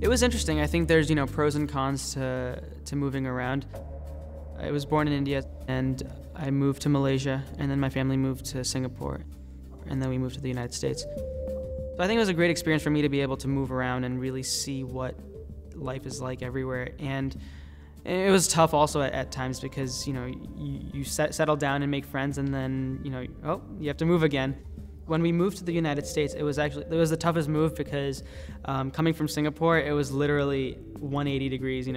It was interesting. I think there's, pros and cons to moving around. I was born in India, and I moved to Malaysia, and then my family moved to Singapore, and then we moved to the United States. So I think it was a great experience for me to be able to move around and really see what life is like everywhere. And it was tough also at times because, you settle down and make friends, and then, you have to move again. When we moved to the United States, it was the toughest move because coming from Singapore, it was literally 180 degrees,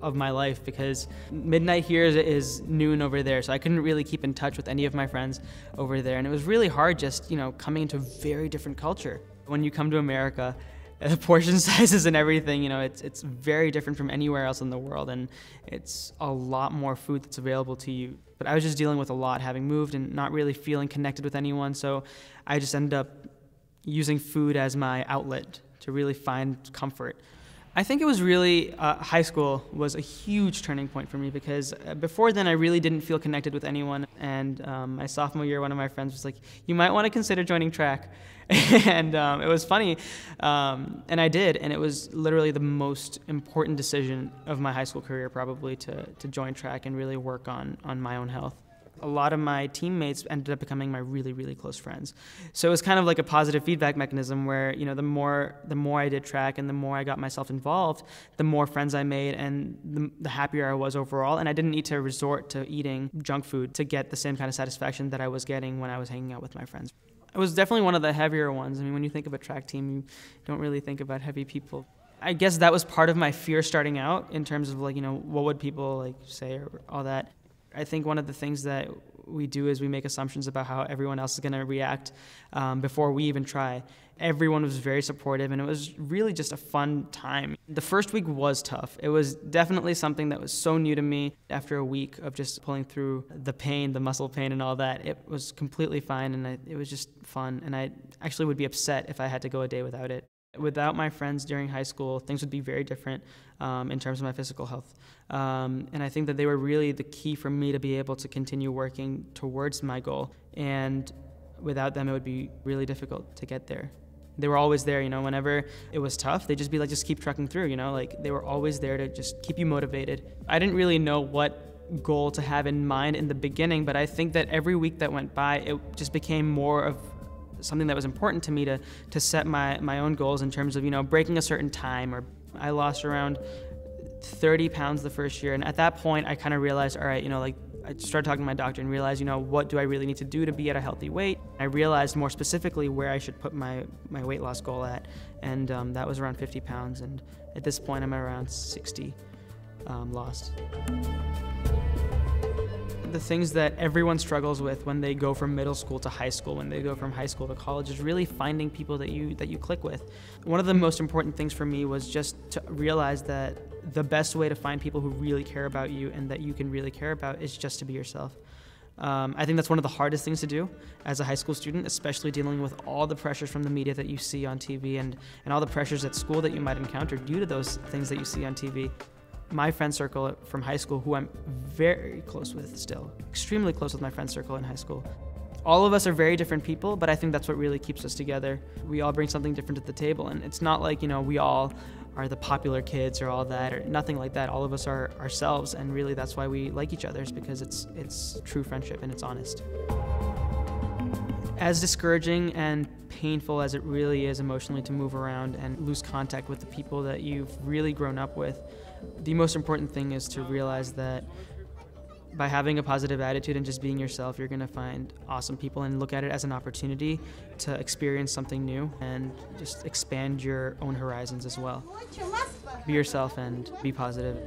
of my life, because midnight here is noon over there. So I couldn't really keep in touch with any of my friends over there. And it was really hard just, coming into a very different culture. When you come to America, the portion sizes and everything, it's very different from anywhere else in the world, and it's a lot more food that's available to you. But I was just dealing with a lot, having moved and not really feeling connected with anyone, so I just ended up using food as my outlet to really find comfort. I think it was really, high school was a huge turning point for me because before then I really didn't feel connected with anyone. And my sophomore year, one of my friends was like, you might want to consider joining track. And it was funny, and I did, and it was literally the most important decision of my high school career probably to join track and really work on my own health. A lot of my teammates ended up becoming my really, really close friends. So it was kind of like a positive feedback mechanism where, the more I did track and the more I got myself involved, the more friends I made and the happier I was overall. And I didn't need to resort to eating junk food to get the same kind of satisfaction that I was getting when I was hanging out with my friends. It was definitely one of the heavier ones. I mean, when you think of a track team, you don't really think about heavy people. I guess that was part of my fear starting out in terms of what would people say or all that. I think one of the things that we do is we make assumptions about how everyone else is going to react before we even try. Everyone was very supportive, and it was really just a fun time. The first week was tough. It was definitely something that was so new to me. After a week of just pulling through the pain, the muscle pain and all that, it was completely fine, and it was just fun. And I actually would be upset if I had to go a day without it. Without my friends during high school, things would be very different in terms of my physical health. And I think that they were really the key for me to be able to continue working towards my goal. And without them, it would be really difficult to get there. They were always there, whenever it was tough, they'd just be like, just keep trucking through, they were always there to just keep you motivated. I didn't really know what goal to have in mind in the beginning, but I think that every week that went by, it just became more of something that was important to me to set my own goals in terms of, breaking a certain time. Or I lost around 30 pounds the first year. And at that point, I kind of realized, all right, I started talking to my doctor and realized, what do I really need to do to be at a healthy weight? I realized more specifically where I should put my weight loss goal at. And that was around 50 pounds. And at this point, I'm at around 60 lost. The things that everyone struggles with when they go from middle school to high school, when they go from high school to college, is really finding people that you click with. One of the most important things for me was just to realize that the best way to find people who really care about you and that you can really care about is just to be yourself. I think that's one of the hardest things to do as a high school student, especially dealing with all the pressures from the media that you see on TV and all the pressures at school that you might encounter due to those things that you see on TV. My friend circle from high school, who I'm very close with still, extremely close with my friend circle in high school. All of us are very different people, but I think that's what really keeps us together. We all bring something different to the table, and it's not like, we all are the popular kids or all that, or nothing like that. All of us are ourselves, and really that's why we like each other, is because it's true friendship and it's honest. As discouraging and painful as it really is emotionally to move around and lose contact with the people that you've really grown up with, the most important thing is to realize that by having a positive attitude and just being yourself, you're going to find awesome people and look at it as an opportunity to experience something new and just expand your own horizons as well. Be yourself and be positive.